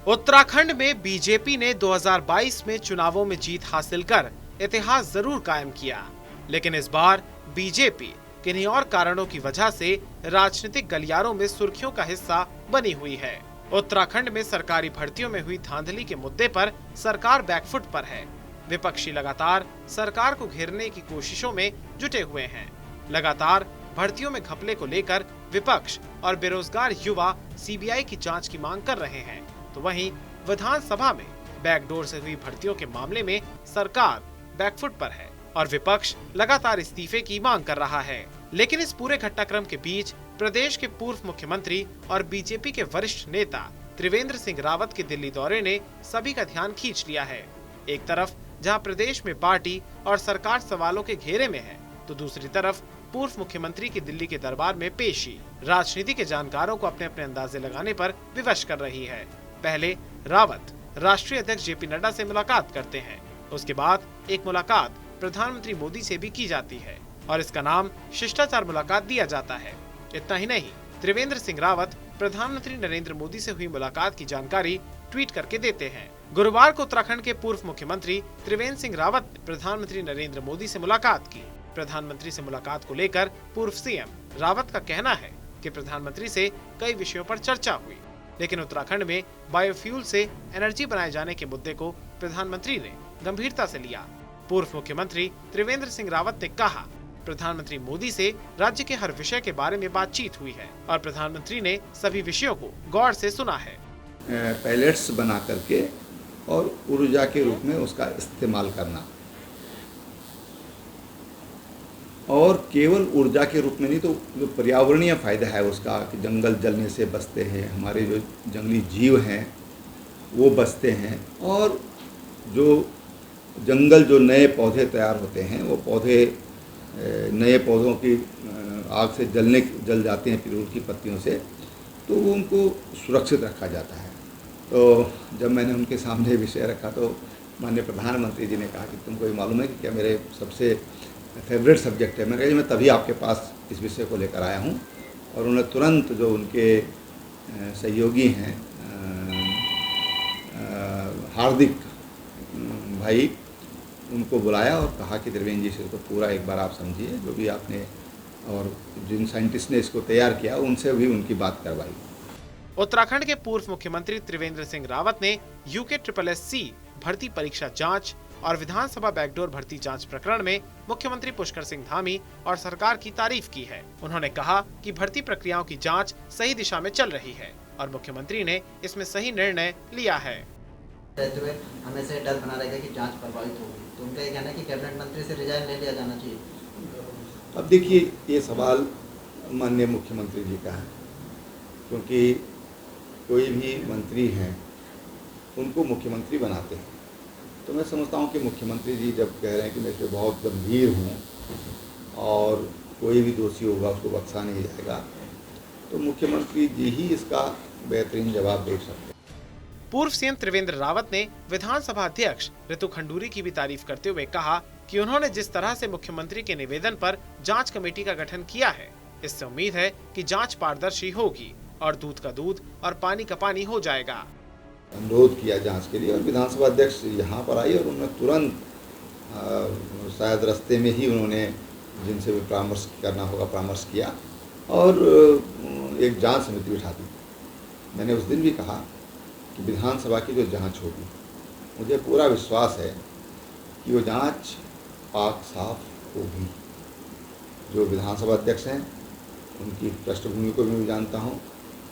उत्तराखंड में बीजेपी ने 2022 में चुनावों में जीत हासिल कर इतिहास जरूर कायम किया, लेकिन इस बार बीजेपी किन्हीं और कारणों की वजह से राजनीतिक गलियारों में सुर्खियों का हिस्सा बनी हुई है। उत्तराखंड में सरकारी भर्तियों में हुई धांधली के मुद्दे पर सरकार बैकफुट पर है। विपक्षी लगातार सरकार को घेरने की कोशिशों में जुटे हुए हैं। लगातार भर्तियों में घपले को लेकर विपक्ष और बेरोजगार युवा सीबीआई की जांच की मांग कर रहे हैं, तो वहीं विधानसभा में बैकडोर से हुई भर्तियों के मामले में सरकार बैकफुट पर है और विपक्ष लगातार इस्तीफे की मांग कर रहा है। लेकिन इस पूरे घटनाक्रम के बीच प्रदेश के पूर्व मुख्यमंत्री और बीजेपी के वरिष्ठ नेता त्रिवेंद्र सिंह रावत के दिल्ली दौरे ने सभी का ध्यान खींच लिया है। एक तरफ जहां प्रदेश में पार्टी और सरकार सवालों के घेरे में है, तो दूसरी तरफ पूर्व मुख्यमंत्री की दिल्ली के दरबार में पेशी राजनीति के जानकारों को अपने अपने अंदाजे लगाने पर विवश कर रही है। पहले रावत राष्ट्रीय अध्यक्ष जेपी नड्डा से मुलाकात करते हैं, उसके बाद एक मुलाकात प्रधानमंत्री मोदी से भी की जाती है और इसका नाम शिष्टाचार मुलाकात दिया जाता है। इतना ही नहीं, त्रिवेंद्र सिंह रावत प्रधानमंत्री नरेंद्र मोदी से हुई मुलाकात की जानकारी ट्वीट करके देते हैं। गुरुवार को उत्तराखंड के पूर्व मुख्यमंत्री त्रिवेंद्र सिंह रावत ने प्रधानमंत्री नरेंद्र मोदी से मुलाकात की। प्रधानमंत्री से मुलाकात को लेकर पूर्व सीएम रावत का कहना है कि प्रधानमंत्री से कई विषयों पर चर्चा हुई, लेकिन उत्तराखंड में बायोफ्यूल से एनर्जी बनाए जाने के मुद्दे को प्रधानमंत्री ने गंभीरता से लिया। पूर्व मुख्यमंत्री त्रिवेंद्र सिंह रावत ने कहा, प्रधानमंत्री मोदी से राज्य के हर विषय के बारे में बातचीत हुई है और प्रधानमंत्री ने सभी विषयों को गौर से सुना है। पैलेट्स बना करके और ऊर्जा के रूप में उसका इस्तेमाल करना, और केवल ऊर्जा के रूप में नहीं, तो जो पर्यावरणीय फायदा है उसका कि जंगल जलने से बचते हैं, हमारे जो जंगली जीव हैं वो बचते हैं, और जो जंगल जो नए पौधे तैयार होते हैं वो पौधे नए पौधों की आग से जल जाते हैं, फिर उनकी पत्तियों से, तो वो उनको सुरक्षित रखा जाता है। तो जब मैंने उनके सामने विषय रखा तो माननीय प्रधानमंत्री जी ने कहा कि तुमको ये मालूम है कि क्या मेरे सबसे फेवरेट सब्जेक्ट है। मैंने कहा मैं तभी आपके पास इस विषय को लेकर आया हूँ। और उन्होंने तुरंत जो उनके सहयोगी हैं हार्दिक भाई, उनको बुलाया और कहा कि त्रिवेंद्र जी से तो पूरा एक बार आप समझिए जो भी आपने, और जिन साइंटिस्ट ने इसको तैयार किया उनसे भी उनकी बात करवाई। उत्तराखंड के पूर्व मुख्यमंत्री त्रिवेंद्र सिंह रावत ने UKSSC भर्ती परीक्षा जांच और विधानसभा बैकडोर भर्ती जांच प्रकरण में मुख्यमंत्री पुष्कर सिंह धामी और सरकार की तारीफ की है। उन्होंने कहा कि भर्ती प्रक्रियाओं की जांच सही दिशा में चल रही है और मुख्यमंत्री ने इसमें सही निर्णय लिया है। हमें से डर बना रहेगा कि जांच प्रभावित होगी, तो उनका ये कहना है कि कैबिनेट मंत्री से रिजाइन ले लिया जाना चाहिए। अब देखिए, ये सवाल माननीय मुख्यमंत्री जी का है, क्योंकि कोई भी मंत्री हैं उनको मुख्यमंत्री बनाते हैं। तो मैं समझता हूँ कि मुख्यमंत्री जी जब कह रहे हैं कि मैं इस पर बहुत गंभीर हूँ और कोई भी दोषी होगा उसको बख्शा नहीं जाएगा, तो मुख्यमंत्री जी ही इसका बेहतरीन जवाब दे सकते हैं। पूर्व सीएम त्रिवेंद्र रावत ने विधानसभा अध्यक्ष ऋतु खंडूरी की भी तारीफ करते हुए कहा कि उन्होंने जिस तरह से मुख्यमंत्री के निवेदन पर जांच कमेटी का गठन किया है, इससे उम्मीद है कि जांच पारदर्शी होगी और दूध का दूध और पानी का पानी हो जाएगा। अनुरोध किया जांच के लिए और विधानसभा अध्यक्ष यहाँ पर आई और उन्होंने तुरंत शायद रास्ते में ही उन्होंने जिनसे भी परामर्श करना होगा परामर्श किया और एक जांच समिति बिठा दी। मैंने उस दिन भी कहा कि विधानसभा की जो जांच होगी, मुझे पूरा विश्वास है कि वो जांच पाक साफ होगी। जो विधानसभा अध्यक्ष हैं उनकी पृष्ठभूमि को भी मैं जानता हूँ,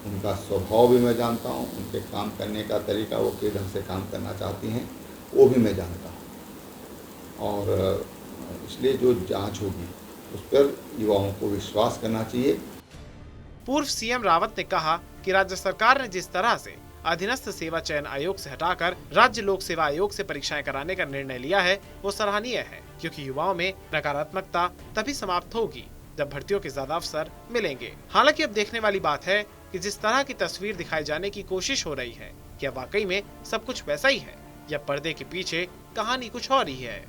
उनका स्वभाव भी मैं जानता हूँ, उनके काम करने का तरीका, वो किस ढंग से काम करना चाहती हैं वो भी मैं जानता हूँ। और इसलिए जो जांच होगी उस पर युवाओं को विश्वास करना चाहिए। पूर्व सीएम रावत ने कहा कि राज्य सरकार ने जिस तरह से अधीनस्थ सेवा चयन आयोग से हटाकर राज्य लोक सेवा आयोग से परीक्षाएं कराने का निर्णय लिया है, वो सराहनीय है, क्योंकि युवाओं में नकारात्मकता तभी समाप्त होगी जब भर्तियों के ज्यादा अवसर मिलेंगे। हालांकि अब देखने वाली बात है कि जिस तरह की तस्वीर दिखाई जाने की कोशिश हो रही है, क्या वाकई में सब कुछ वैसा ही है या पर्दे के पीछे कहानी कुछ और ही है।